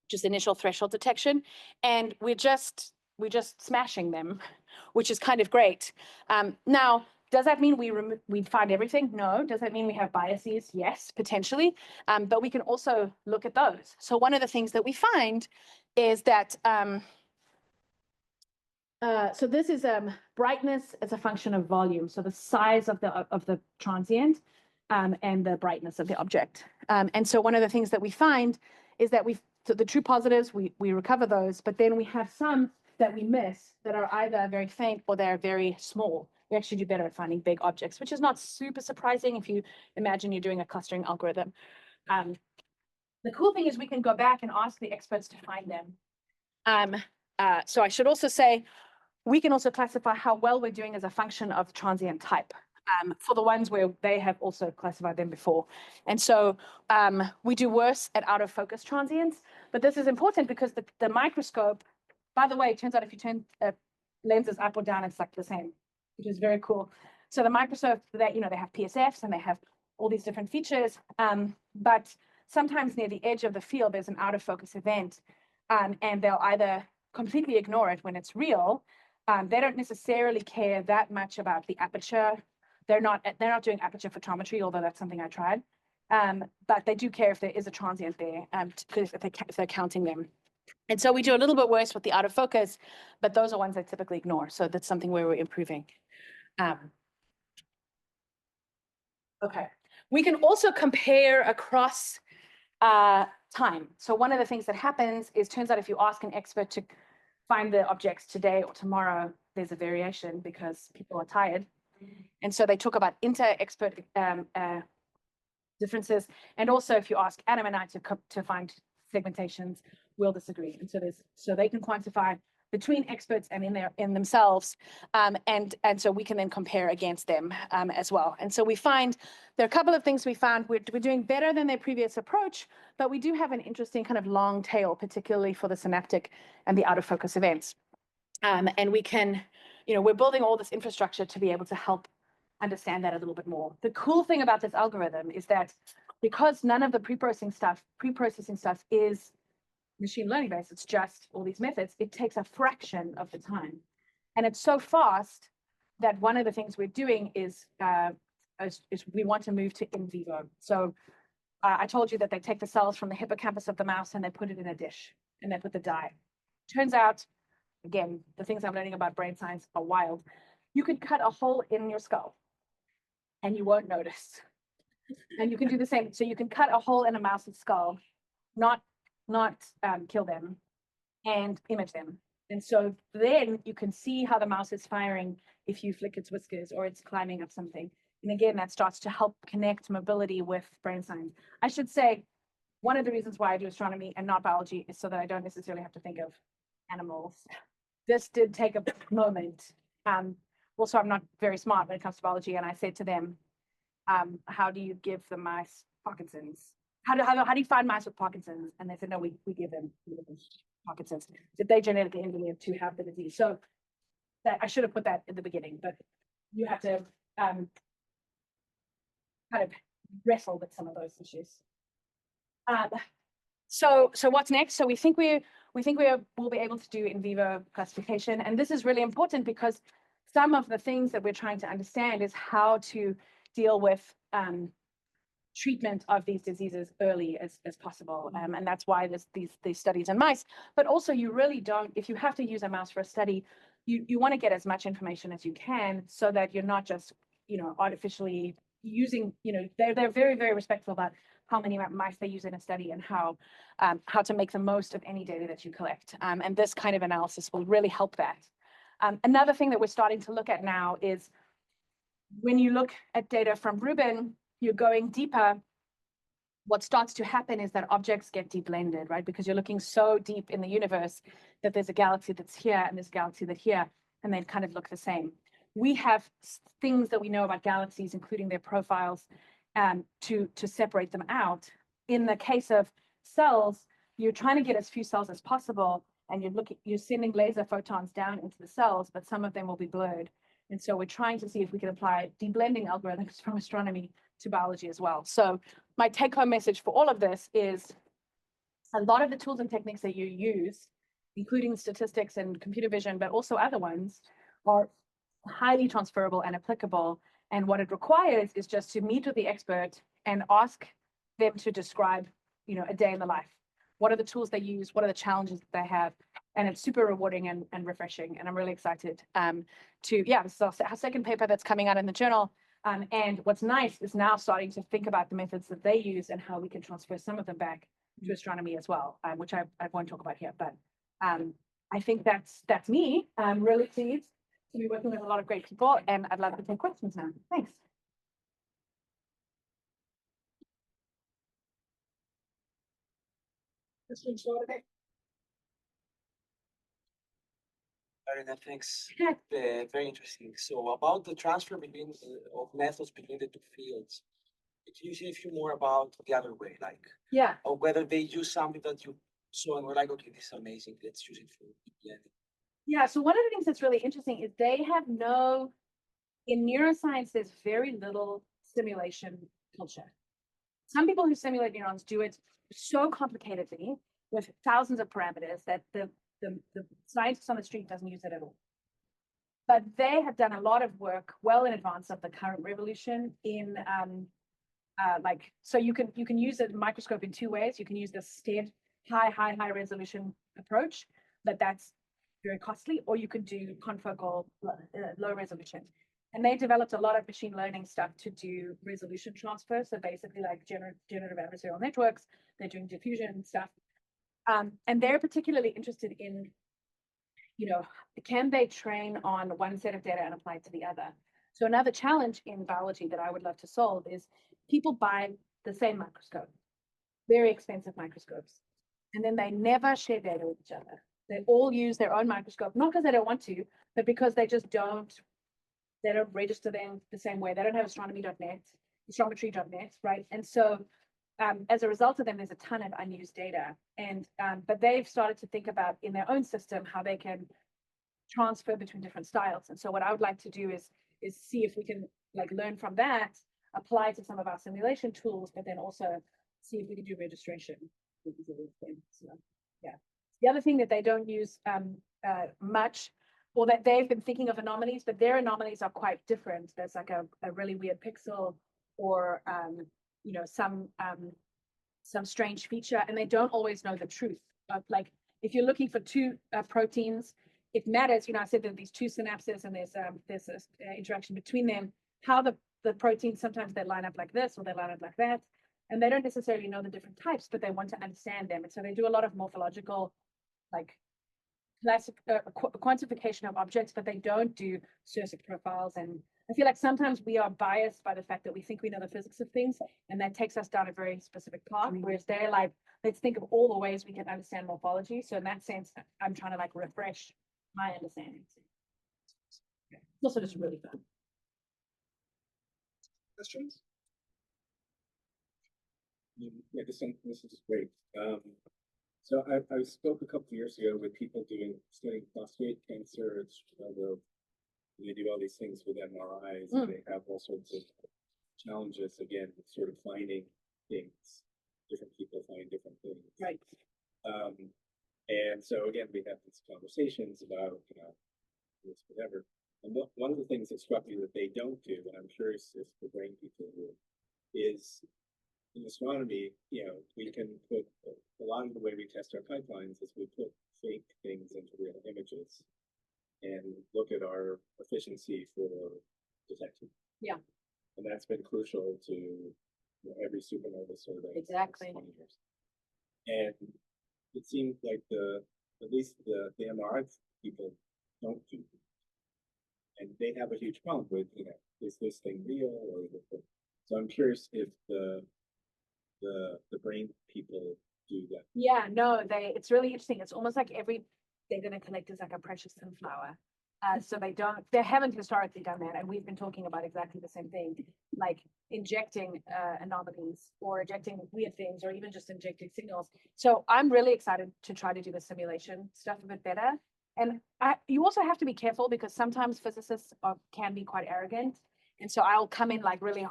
just initial threshold detection. And we're just smashing them, which is kind of great. Now, does that mean we find everything? No. Does that mean we have biases? Yes, potentially. But we can also look at those. So one of the things that we find is that, so this is brightness as a function of volume. So the size of the transient and the brightness of the object. And so one of the things that we find is that so the true positives, we recover those, but then we have some that we miss that are either very faint or they're very small. We actually do better at finding big objects, which is not super surprising if you imagine you're doing a clustering algorithm. The cool thing is we can go back and ask the experts to find them. So I should also say, we can also classify how well we're doing as a function of transient type for the ones where they have also classified them before. And so we do worse at out of focus transients, but this is important because the microscope, by the way, it turns out if you turn lenses up or down, it's like the same, which is very cool. So the microscope, they have PSFs and they have all these different features, but sometimes near the edge of the field, there's an out of focus event, and they'll either completely ignore it when it's real. They don't necessarily care that much about the aperture. They're not doing aperture photometry, although that's something I tried. But they do care if there is a transient there, because if they're counting them. And so we do a little bit worse with the out of focus, but those are ones I typically ignore. So that's something where we're improving. Okay. We can also compare across time. So one of the things that happens is, turns out if you ask an expert to find the objects today or tomorrow, there's a variation because people are tired. And so they talk about inter-expert differences. And also if you ask Adam and I to find segmentations, we'll disagree. And so they can quantify between experts and in themselves. And so we can then compare against them as well. And so we find there are a couple of things we found. We're doing better than their previous approach, but we do have an interesting kind of long tail, particularly for the synaptic and the out of focus events. And we can, we're building all this infrastructure to be able to help understand that a little bit more. The cool thing about this algorithm is that because none of the pre-processing stuff is machine learning based, it's just all these methods, it takes a fraction of the time. And it's so fast that one of the things we're doing is we want to move to in vivo. So I told you that they take the cells from the hippocampus of the mouse and they put it in a dish and they put the dye. Turns out, again, the things I'm learning about brain science are wild. You could cut a hole in your skull and you won't notice. And you can do the same. So you can cut a hole in a mouse's skull, not kill them, and image them. And so then you can see how the mouse is firing if you flick its whiskers or it's climbing up something. And again, that starts to help connect mobility with brain science. I should say, one of the reasons why I do astronomy and not biology is so that I don't necessarily have to think of animals. This did take a moment. Also, I'm not very smart when it comes to biology, and I said to them, how do you give the mice Parkinson's? How do you find mice with Parkinson's? And they said, no, we give them Parkinson's. Did they genetically engineer to have the disease? So that I should have put that in the beginning, but you have to kind of wrestle with some of those issues. So what's next? So we think we will be able to do in vivo classification, and this is really important because some of the things that we're trying to understand is how to deal with treatment of these diseases early as possible. And that's why there's these studies in mice. But also you really don't, if you have to use a mouse for a study, you want to get as much information as you can so that you're not just, artificially using, they're very, very respectful about how many mice they use in a study and how to make the most of any data that you collect. And this kind of analysis will really help that. Another thing that we're starting to look at now is when you look at data from Rubin, you're going deeper. What starts to happen is that objects get deblended, right? Because you're looking so deep in the universe that there's a galaxy that's here and there's a galaxy that's here, and they kind of look the same. We have things that we know about galaxies, including their profiles, to separate them out. In the case of cells, you're trying to get as few cells as possible, and you're sending laser photons down into the cells, but some of them will be blurred. And so we're trying to see if we can apply deblending algorithms from astronomy to biology as well. So my take-home message for all of this is a lot of the tools and techniques that you use, including statistics and computer vision, but also other ones, are highly transferable and applicable. And what it requires is just to meet with the expert and ask them to describe, a day in the life. What are the tools they use? What are the challenges that they have? And it's super rewarding and refreshing. And I'm really excited this is our second paper that's coming out in the journal. And what's nice is now starting to think about the methods that they use and how we can transfer some of them back to astronomy as well, which I won't talk about here. But I think that's me. I'm really pleased to be working with a lot of great people, and I'd love to take questions now. Thanks. Renée, thanks. Very interesting. So about the transfer between of methods between the two fields, can you say a few more about the other way, like or whether they use something that you saw and were like, okay, this is amazing, let's use it for blending. Yeah, so one of the things that's really interesting is they have in neuroscience, there's very little simulation culture. Some people who simulate neurons do it so complicatedly with thousands of parameters that the scientist on the street doesn't use it at all. But they have done a lot of work well in advance of the current revolution in So you can use a microscope in two ways. You can use the stead high resolution approach, but that's very costly, or you could do confocal low resolution. And they developed a lot of machine learning stuff to do resolution transfer. So basically like generative adversarial networks, they're doing diffusion stuff. And they're particularly interested in, can they train on one set of data and apply it to the other? So another challenge in biology that I would love to solve is people buy the same microscope, very expensive microscopes, and then they never share data with each other. They all use their own microscope, not because they don't want to, but because they just don't register them the same way. They don't have astronomy.net, astrometry.net, right? And so as a result of them, there's a ton of unused data. And but they've started to think about in their own system how they can transfer between different styles. And so what I would like to do is see if we can like learn from that, apply to some of our simulation tools, but then also see if we can do registration. So, yeah. The other thing that they don't use much, or that they've been thinking of anomalies, but their anomalies are quite different. There's like a really weird pixel, or some strange feature, and they don't always know the truth. Like if you're looking for two proteins, it matters. I said that these two synapses, and there's this interaction between them. How the proteins, sometimes they line up like this, or they line up like that, and they don't necessarily know the different types, but they want to understand them. And so they do a lot of morphological, like classic quantification of objects, but they don't do surface profiles. And I feel like sometimes we are biased by the fact that we think we know the physics of things, and that takes us down a very specific path, whereas they're like, let's think of all the ways we can understand morphology. So in that sense, I'm trying to like refresh my understanding. It's also just really fun. Questions? Yeah, this is great. So I spoke a couple of years ago with people studying prostate cancer. They do all these things with MRIs, and they have all sorts of challenges, again, with sort of finding things. Different people find different things. Right. And so again, we have these conversations about, this, whatever. And one of the things that struck me that they don't do, and I'm curious if the brain people do, is in astronomy, we can put a lot of the way we test our pipelines is we put fake things into real images and look at our efficiency for detection. Yeah. And that's been crucial to every supernova survey. Exactly. 20 years. And it seems like at least the MRI people don't do that. And they have a huge problem with, is this thing real, or is it? So I'm curious if the brain people do that. Yeah, no, it's really interesting. It's almost like every they're going to collect is like a precious sunflower. So they haven't historically done that. And we've been talking about exactly the same thing, like injecting anomalies or injecting weird things, or even just injecting signals. So I'm really excited to try to do the simulation stuff a bit better. And you also have to be careful, because sometimes physicists can be quite arrogant. And so I'll come in like really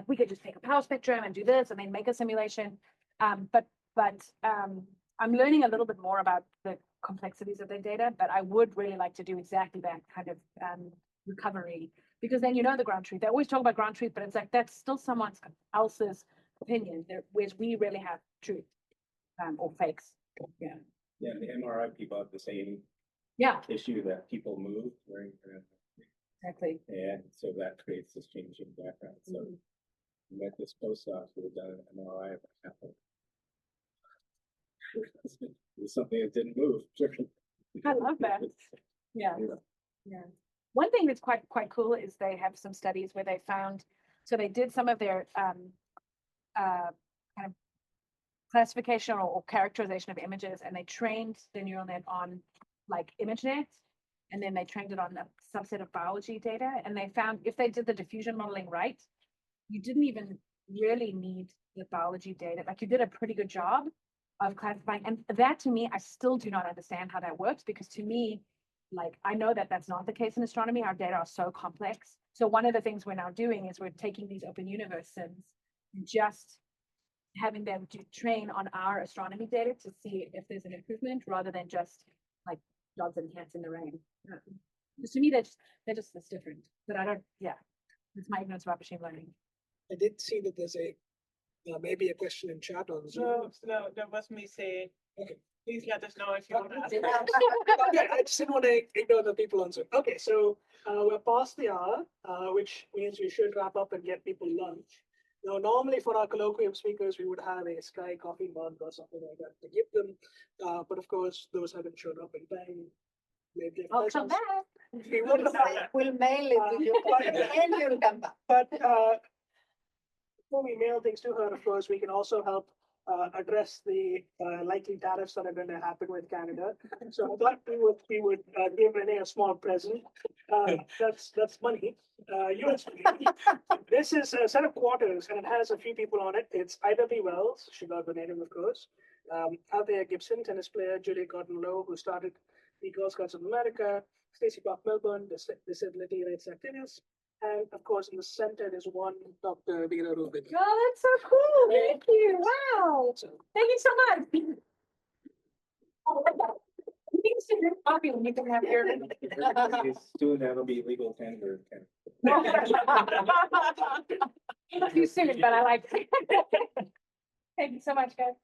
we could just take a power spectrum and do this and then make a simulation. But I'm learning a little bit more about the complexities of their data, but I would really like to do exactly that kind of recovery, because then the ground truth. They always talk about ground truth, but it's like that's still someone else's opinion, whereas we really have truth or fakes. Yeah. Yeah, the MRI people have the same issue that people move during Exactly. and so that creates this changing background. So we met this postdoc who had done an MRI of a apple. It was something that didn't move. I love that. Yeah. One thing that's quite cool is they have some studies where they found, so they did some of their kind of classification or characterization of images, and they trained the neural net on like ImageNet, and then they trained it on a subset of biology data, and they found if they did the diffusion modeling right, you didn't even really need the biology data. Like you did a pretty good job of classifying. And that to me, I still do not understand how that works, because to me, like I know that that's not the case in astronomy. Our data are so complex. So one of the things we're now doing is we're taking these open universe sims and just having them to train on our astronomy data to see if there's an improvement, rather than just like dogs and cats in the rain. Because to me, that's different. But I don't, it's my ignorance about machine learning. I did see that there's maybe a question in chat on Zoom. No, that was me saying, Okay. please let us know if you want to ask. Okay, I just didn't want to ignore the people on Zoom. Okay, so we're past the hour, which means we should wrap up and get people lunch. Now, normally for our colloquium speakers, we would have a SkAI coffee mug or something like that to give them. But of course, those haven't shown up in time. Maybe I'll come back. We will come back. We'll mail it to you and you'll come back. But before we mail things to her, of course, we can also help address the likely tariffs that are going to happen with Canada. So I thought we would give Renée a small present. That's money, US money. This is a set of quarters, and it has a few people on it. It's Ida B. Wells, she got the name, of course. Althea Gibson, tennis player, Julie Cotton-Lowe, who started the Girl Scouts of America, Stacey Park Melbourne, disability rights activist. And of course, in the center is one Dr. Veera Rubin. Oh, that's so cool. Thank you. Wow. So, Thank you so much. You can sit in coffee when you can have your. Soon that'll be legal tender. Too soon, but I like it. Thank you so much, guys.